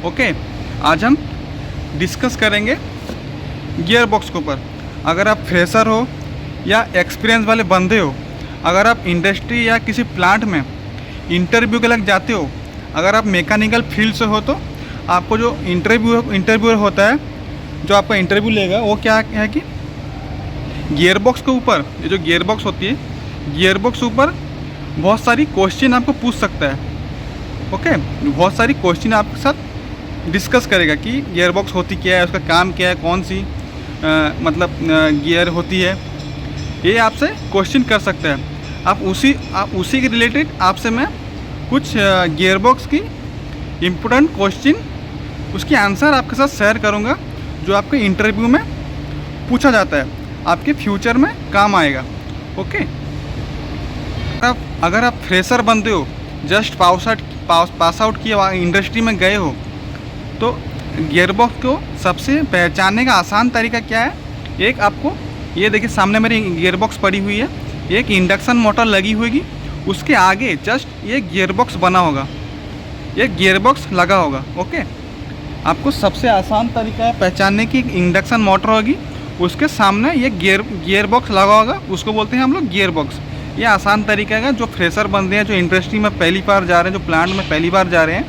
Okay, आज हम discuss करेंगे गियर बॉक्स के ऊपर। अगर आप फ्रेशर हो या एक्सपीरियंस वाले बंदे हो, अगर आप इंडस्ट्री या किसी प्लांट में इंटरव्यू के लग जाते हो, अगर आप मैकेनिकल फील्ड से हो, तो आपको जो इंटरव्यूअर होता है, जो आपका इंटरव्यू लेगा, वो क्या है कि गियर बॉक्स के ऊपर, ये जो गियर बॉक्स होती है, गियर बॉक्स ऊपर बहुत सारी क्वेश्चन आपको पूछ सकता है। ओके, बहुत सारी क्वेश्चन आपके साथ डिस्कस करेगा कि गियर बॉक्स होती क्या है, उसका काम क्या है, कौन सी मतलब गियर होती है, ये आपसे क्वेश्चन कर सकता है। आप उसी के रिलेटेड आपसे मैं कुछ गियर बॉक्स की इम्पोर्टेंट क्वेश्चन, उसकी आंसर आपके साथ शेयर करूँगा, जो आपके इंटरव्यू में पूछा जाता है, आपके फ्यूचर में काम आएगा। ओके, अगर आप फ्रेशर बनते हो, जस्ट पास आउट किए इंडस्ट्री में गए हो, तो गियर बॉक्स को सबसे पहचानने का आसान तरीका क्या है? एक आपको ये देखिए, सामने मेरी गियर बॉक्स पड़ी हुई है, एक इंडक्शन मोटर लगी होगी, उसके आगे जस्ट ये गियर बॉक्स बना होगा, एक गियर बॉक्स लगा होगा। ओके, आपको सबसे आसान तरीका है पहचानने की, इंडक्शन मोटर होगी, उसके सामने ये गियर बॉक्स लगा होगा, उसको बोलते हैं हम लोग गियर बॉक्स। ये आसान तरीका है, जो फ्रेशर बंदे हैं, जो इंडस्ट्री में पहली बार जा रहे हैं, जो प्लांट में पहली बार जा रहे हैं,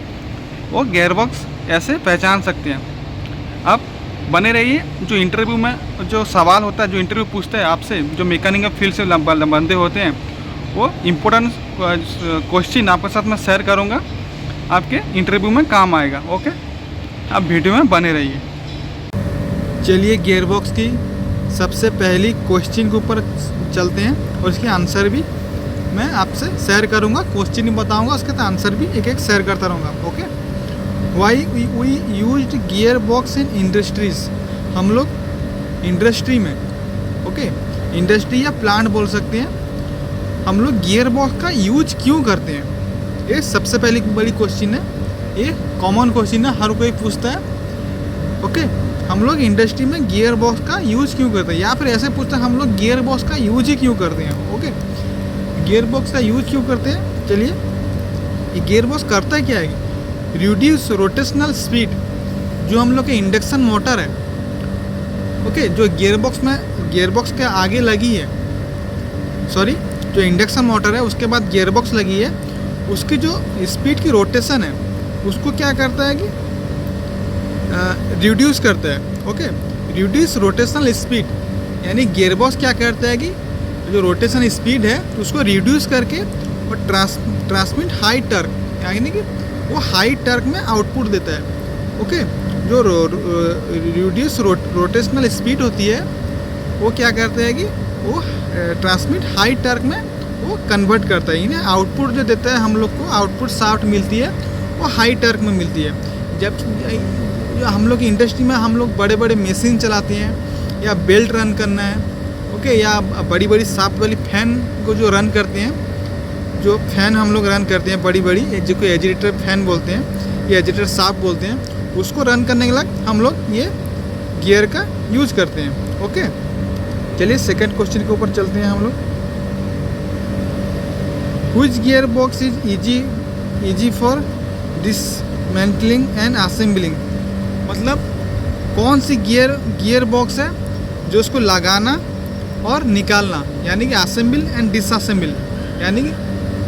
वो गियर बॉक्स ऐसे पहचान सकते हैं। अब बने रहिए, जो इंटरव्यू में जो सवाल होता है, जो इंटरव्यू पूछता है आपसे, जो मैकेनिकल फील्ड से बंदे होते हैं, वो इम्पोर्टेंट क्वेश्चन आपके साथ मैं शेयर करूँगा, आपके इंटरव्यू में काम आएगा। ओके, आप वीडियो में बने रहिए। चलिए, गियर बॉक्स की सबसे पहली क्वेश्चन के ऊपर चलते हैं, और इसके आंसर भी मैं आपसे शेयर करूंगा, क्वेश्चन भी बताऊंगा, उसके आंसर भी एक एक शेयर करता रहूँगा। Okay, why we used gearbox in industries. हम लोग इंडस्ट्री में, ओके, इंडस्ट्री या प्लांट बोल सकते हैं, हम लोग गियर बॉक्स का यूज क्यों करते हैं? ये सबसे पहली बड़ी क्वेश्चन है, ये कॉमन क्वेश्चन है, हर कोई पूछता है। ओके, हम लोग इंडस्ट्री में गियर बॉक्स का यूज़ क्यों करते हैं, या फिर ऐसे पूछते हैं हम लोग गियर बॉक्स का यूज ही क्यों करते हैं। ओके, गियर बॉक्स का यूज क्यों करते हैं? चलिए, ये गियर बॉक्स करता क्या है? रिड्यूस रोटेशनल स्पीड, जो हम लोग के इंडक्शन मोटर है, ओके, जो गियर बॉक्स के आगे लगी है, सॉरी, जो इंडक्शन मोटर है उसके बाद गियर बॉक्स लगी है, उसकी जो स्पीड की रोटेशन है, उसको क्या करता है कि रिड्यूस करता है। ओके, रिड्यूस रोटेशनल स्पीड, यानी गियर बॉक्स क्या करता है कि जो रोटेशन स्पीड है उसको रिड्यूस करके और ट्रांसमिट हाई टर्क, यानी कि वो हाई टर्क में आउटपुट देता है। ओके, जो रिड्यूस रोटेशनल स्पीड होती है, वो क्या करता है कि वो ट्रांसमिट हाई टर्क में वो कन्वर्ट करता है, यानी आउटपुट जो देता है, हम लोग को आउटपुट शाफ्ट मिलती है, वो हाई टर्क में मिलती है। जब हम लोग की इंडस्ट्री में हम लोग बड़े बड़े मशीन चलाते हैं, या बेल्ट रन करना है, ओके, या बड़ी बड़ी शाफ्ट वाली फैन को जो रन करते हैं, जो फैन हम लोग रन करते हैं बड़ी बड़ी, जिसको एजिटेटर फैन बोलते हैं, या एजिटेटर शाफ्ट बोलते हैं, उसको रन करने के लिए हम लोग ये गियर का यूज करते हैं। ओके, चलिए सेकंड क्वेश्चन के ऊपर चलते हैं हम लोग। Which gear box is easy for dismantling and assembling, मतलब कौन सी गियर बॉक्स है जो उसको लगाना और निकालना, यानी कि असेंबल एंड डिसअसेंबल, यानी कि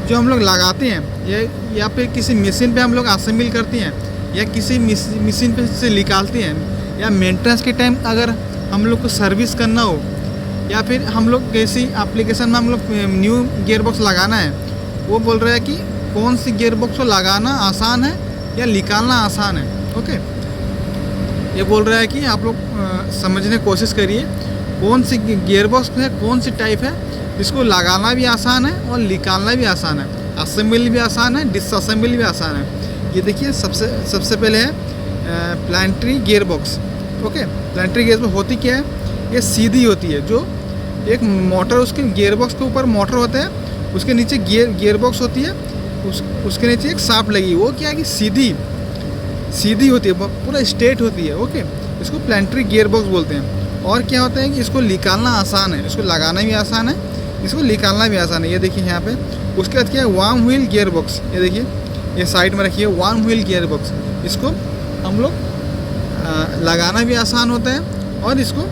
जो हम लोग लगाते हैं या फिर किसी मशीन पे हम लोग असेंबल करते हैं, या किसी मशीन पे से निकालते हैं, या मेंटेनेंस के टाइम अगर हम लोग को सर्विस करना हो, या फिर हम लोग किसी एप्लीकेशन में हम लोग न्यू गियर बॉक्स लगाना है, वो बोल रहा है कि कौन सी गियर बॉक्स को लगाना आसान है या निकालना आसान है। ओके, ये बोल रहा है कि आप लोग समझने की कोशिश करिए, कौन सी गियर बॉक्स है, कौन सी टाइप है, इसको लगाना भी आसान है और निकालना भी आसान है, असेंबल भी आसान है, डिसअसेंबल भी आसान है। ये देखिए, सबसे पहले है planetary gear box. Okay, planetary gear box होती क्या है? ये सीधी होती है, जो एक मोटर, उसके गियर बॉक्स के ऊपर मोटर होता है, उसके नीचे गियर बॉक्स होती है, उसके नीचे एक शाफ्ट लगी, वो क्या है कि सीधी होती है, पूरा स्ट्रेट होती है। ओके, इसको प्लांटरी गियर बॉक्स बोलते हैं। और क्या होता है कि इसको निकालना आसान है, इसको लगाना भी आसान है, इसको निकालना भी आसान है। ये देखिए यहाँ पे। उसके बाद क्या है, वार्म व्हील गियर बॉक्स। ये देखिए, ये साइड में रखिए, वार्म व्हील गियर बॉक्स। इसको हम लोग लगाना भी आसान होता है और इसको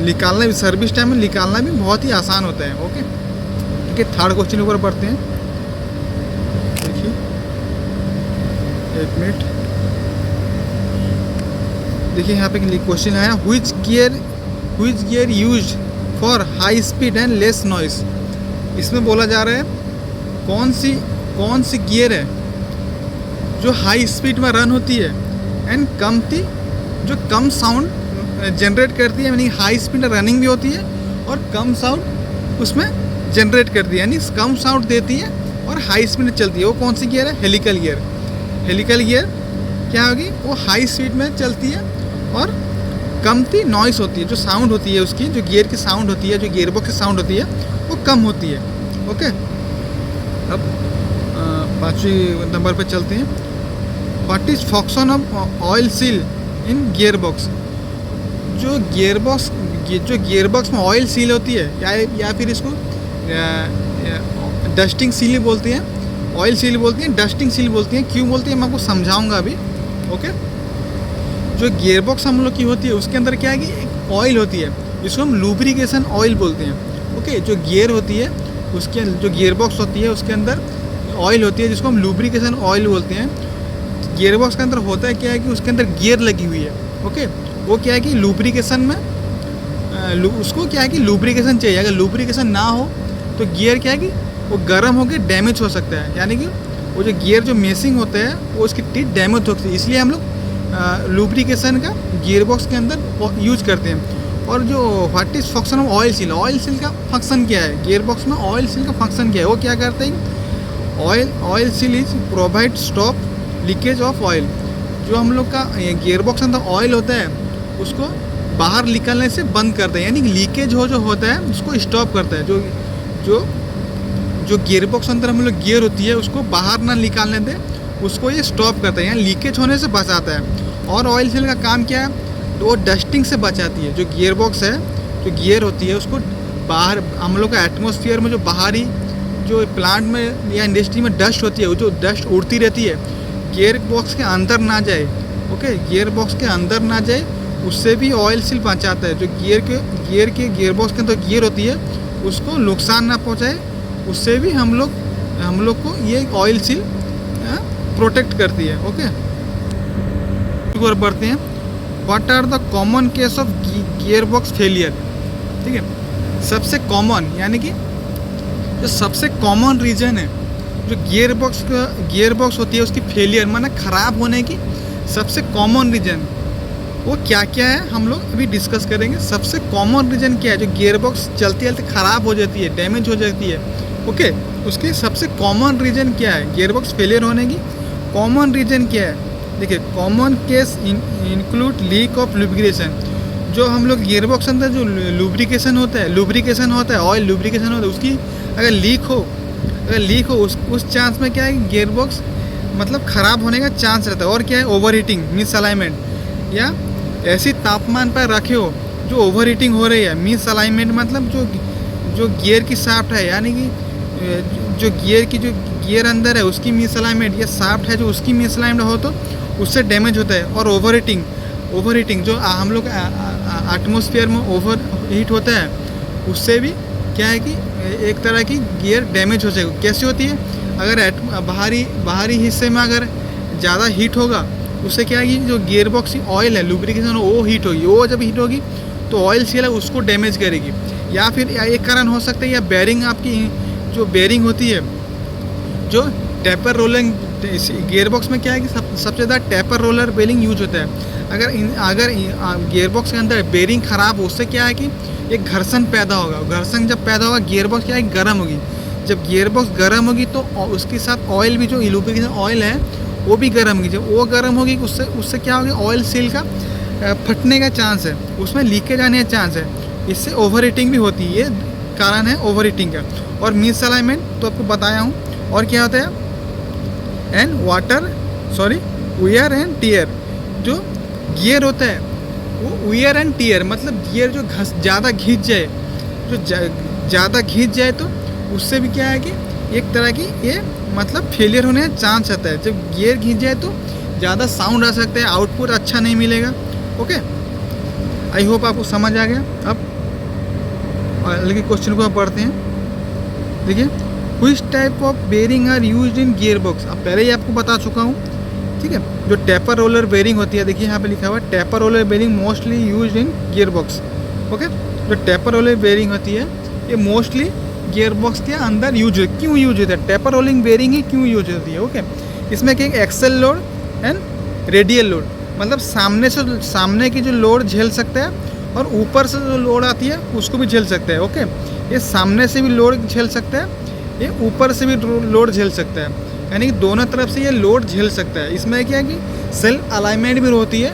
निकालना भी, सर्विस टाइम में निकालना भी बहुत ही आसान होता है। ओके, ठीक है, थर्ड क्वेश्चन ऊपर पढ़ते हैं। देखिए, एक मिनट, देखिए यहाँ पे क्वेश्चन आया, which gear used for high speed and less noise. इसमें बोला जा रहा है कौन सी गियर है जो हाई स्पीड में रन होती है एंड जो कम साउंड जनरेट करती है, यानी हाई स्पीड में रनिंग भी होती है और कम साउंड उसमें जनरेट करती है, यानी कम साउंड देती है और हाई स्पीड में चलती है। वो कौन सी गियर है? Helical gear. हेलिकल गियर क्या होगी? वो हाई स्पीड में चलती है और कमती नॉइस होती है, जो साउंड होती है उसकी, जो गियर की साउंड होती है, जो गियरबॉक्स की साउंड होती है, वो कम होती है। ओके, अब 5वें नंबर पे चलते हैं। What is function of oil seal in gearbox? जो गियरबॉक्स में ऑयल सील होती है या फिर इसको डस्टिंग सील बोलते हैं, ऑयल सील बोलती हैं, डस्टिंग सील बोलती हैं। क्यों बोलती हैं मैं आपको समझाऊंगा अभी। ओके, जो गियरबॉक्स हम लोग की होती है उसके अंदर क्या है कि एक ऑयल होती है, जिसको हम लुब्रिकेशन ऑयल बोलते हैं। ओके, जो गियर होती है उसके, जो गियरबॉक्स होती है उसके अंदर ऑयल होती है जिसको हम लुब्रिकेशन ऑयल बोलते हैं। गियरबॉक्स के अंदर होता है क्या है कि उसके अंदर गियर लगी हुई है। ओके, वो क्या है कि लुब्रिकेशन में उसको क्या है कि लुब्रिकेशन चाहिए। अगर लुब्रिकेशन ना हो तो गियर क्या है कि वो गर्म होकर डैमेज हो सकता है, यानी कि वो जो गियर जो मेसिंग होता है वो उसकी टीथ डैमेज हो सकती है। इसलिए हम लोग लुब्रिकेशन का गियरबॉक्स के अंदर यूज करते हैं। और जो what is function of oil seal, oil seal का फंक्शन क्या है? गियरबॉक्स में ऑयल सील का फंक्शन क्या है? वो क्या करते हैं? Oil seal is provide stop leakage of oil. जो हम लोग का गियरबॉक्स के अंदर ऑयल होता है उसको बाहर निकलने से बंद करता है, यानी लीकेज जो होता है उसको स्टॉप करता है। जो गियरबॉक्स अंदर हम लोग गियर होती है उसको बाहर ना निकालने दे, उसको ये स्टॉप करता है, यानी लीकेज होने से बचाता है। और ऑयल सील का काम क्या है? तो वो डस्टिंग से बचाती है। जो गियरबॉक्स है, जो गियर होती है उसको बाहर हम लोग का एटमॉस्फेयर में जो बाहरी जो प्लांट में या इंडस्ट्री में डस्ट होती है, वो जो डस्ट उड़ती रहती है गियर बॉक्स के अंदर ना जाए। ओके, गियर बॉक्स के अंदर ना जाए, उससे भी ऑयल सील बचाता है। जो गियर बॉक्स के अंदर गियर होती है उसको नुकसान ना पहुंचाए, उससे भी हम लोग को ये ऑयल सील प्रोटेक्ट करती है। ओके, और बढ़ते हैं। What are the common case of gearbox failure? ठीक है, सबसे कॉमन यानी कि जो सबसे कॉमन रीजन है जो गियरबॉक्स होती है उसकी फेलियर माना ख़राब होने की सबसे कॉमन रीज़न वो क्या क्या है हम लोग अभी डिस्कस करेंगे। सबसे कॉमन रीज़न क्या है जो गियरबॉक्स चलते चलते ख़राब हो जाती है, डैमेज हो जाती है। ओके, उसके सबसे कॉमन रीज़न क्या है गियरबॉक्स फेलियर होने की? कॉमन रीज़न क्या है? देखिए, common case include leak of lubrication. जो हम लोग गियरबॉक्स अंदर जो लुब्रिकेशन होता है ऑयल लुब्रिकेशन होता है, उसकी अगर लीक हो उस चांस में क्या है गियरबॉक्स मतलब ख़राब होने का चांस रहता है। और क्या है? ओवर हीटिंग, मिस अलाइनमेंट, या ऐसी तापमान पर रखे हो जो ओवर हीटिंग हो रही है। मिस अलाइनमेंट मतलब जो गियर की शाफ्ट है, यानी कि जो गियर अंदर है उसकी मिस अलाइनमेंट, या शाफ्ट है जो उसकी मिस अलाइनमेंट हो तो उससे डैमेज होता है। और ओवर हीटिंग जो हम लोग एटमॉस्फेयर में ओवर हीट होता है उससे भी क्या है कि एक तरह की गियर डैमेज हो जाएगी। कैसे होती है? अगर बाहरी हिस्से में अगर ज़्यादा हीट होगा उससे क्या है कि जो गियरबॉक्स की ऑयल है लुब्रिकेशन वो हीट होगी, वो जब हीट होगी तो ऑयल सील है उसको डैमेज करेगी। या फिर एक कारण हो सकता है या बेरिंग, आपकी जो बेरिंग होती है जो टेपर रोलिंग गियरबॉक्स में क्या है कि सबसे ज़्यादा टेपर रोलर बेरिंग यूज होता है। अगर गियरबॉक्स के अंदर बेरिंग ख़राब हो उससे क्या है कि एक घर्षण पैदा होगा। घर्षण जब पैदा होगा गियरबॉक्स क्या है गर्म होगी। जब गियरबॉक्स गर्म होगी तो उसके साथ ऑयल भी, जो लुब्रिकेशन ऑयल है वो भी गर्म होगी। जब वो गर्म होगी उससे क्या होगी ऑयल सील का फटने का चांस है, उसमें लीकेज आने का चांस है। इससे ओवर हीटिंग भी होती है, ये कारण है ओवर हीटिंग का। और मिस अलाइनमेंट तो आपको बताया हूँ। और क्या होता है? Wear and tear. जो गियर होता है वो वियर एंड टियर मतलब गियर जो ज़्यादा घिंच जाए, ज़्यादा घिंच जाए तो उससे भी क्या है कि एक तरह की ये मतलब फेलियर होने का चांस आता है। जब गियर घिंच जाए तो ज़्यादा साउंड आ सकता है, आउटपुट अच्छा नहीं मिलेगा। ओके, आई होप आपको समझ आ गया। अब अगले क्वेश्चन को आप पढ़ते हैं। देखिए, which type of bearing are used in gearbox. अब पहले ही आपको बता चुका हूँ, ठीक है। जो टेपर रोलर बेरिंग होती है, देखिए यहाँ पे लिखा हुआ है taper roller bearing mostly used in gear box. Okay, जो टेपर रोलर बेरिंग होती है ये मोस्टली गियर बॉक्स के अंदर यूज है। क्यों यूज होता है टेपर रोलिंग बेरिंग ही क्यों यूज होती है? ओके, इसमें क्या axial load and radial load, मतलब सामने की जो लोड झेल सकता है और ऊपर से जो लोड आती है उसको भी झेल सकता है। ओके, ये सामने से भी लोड झेल सकता है, ये ऊपर से भी लोड झेल सकता है, यानी कि दोनों तरफ से ये लोड झेल सकता है। इसमें क्या है कि सेल्फ अलाइनमेंट भी होती है,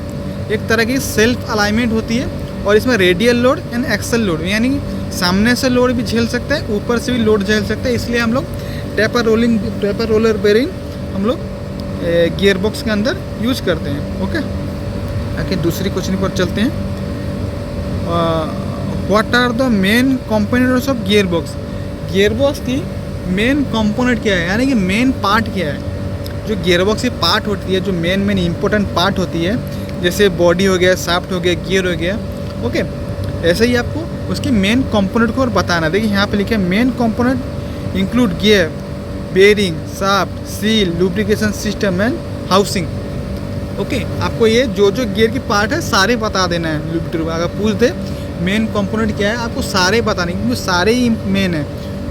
एक तरह की सेल्फ अलाइनमेंट होती है, और इसमें radial load and axial load, यानी कि सामने से लोड भी झेल सकता है, ऊपर से भी लोड झेल सकता है। इसलिए हम लोग टेपर रोलर बेरिंग हम लोग गियर बॉक्स के अंदर यूज करते हैं। ओके, आगे दूसरी क्वेश्चन पर चलते हैं। What are the main components of gearbox. Gearbox की मेन कंपोनेंट क्या है, यानी कि मेन पार्ट क्या है। जो गियर बॉक्स की पार्ट होती है, जो मेन इंपॉर्टेंट पार्ट होती है, जैसे बॉडी हो गया, शाफ्ट हो गया, गियर हो गया। ओके, ऐसे ही आपको उसकी मेन कंपोनेंट को और बताना। देखिए यहाँ पे लिखा है main component include gear, bearing, shaft, seal, lubrication system and housing. Okay, आपको ये जो गियर की पार्ट है सारे बता देना है। लुब्रिकेटर अगर पूछ दे मेन कंपोनेंट क्या है, आपको सारे बताने, क्योंकि सारे ही मेन है,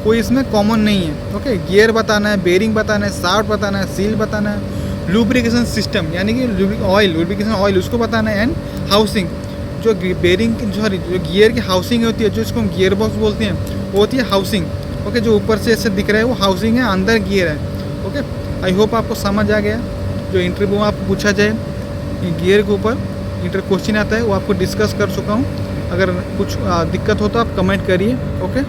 कोई इसमें कॉमन नहीं है। ओके, गियर बताना है, बेरिंग बताना है, शाफ्ट बताना है, सील बताना है, लुब्रिकेशन सिस्टम यानी कि लुब्रिकेशन ऑयल उसको बताना है, एंड हाउसिंग जो बेरिंग सॉरी जो गियर की हाउसिंग होती है, जो इसको हम गियर बॉक्स बोलते हैं, वो होती है हाउसिंग। ओके, जो ऊपर से ऐसे दिख रहा है वो हाउसिंग है, अंदर गियर है। ओके, आई होप आपको समझ आ गया। जो इंटरव्यू में आपको पूछा जाए गियर के ऊपर क्वेश्चन आता है वो आपको डिस्कस कर चुका हूँ। अगर कुछ दिक्कत हो तो आप कमेंट करिए। ओके।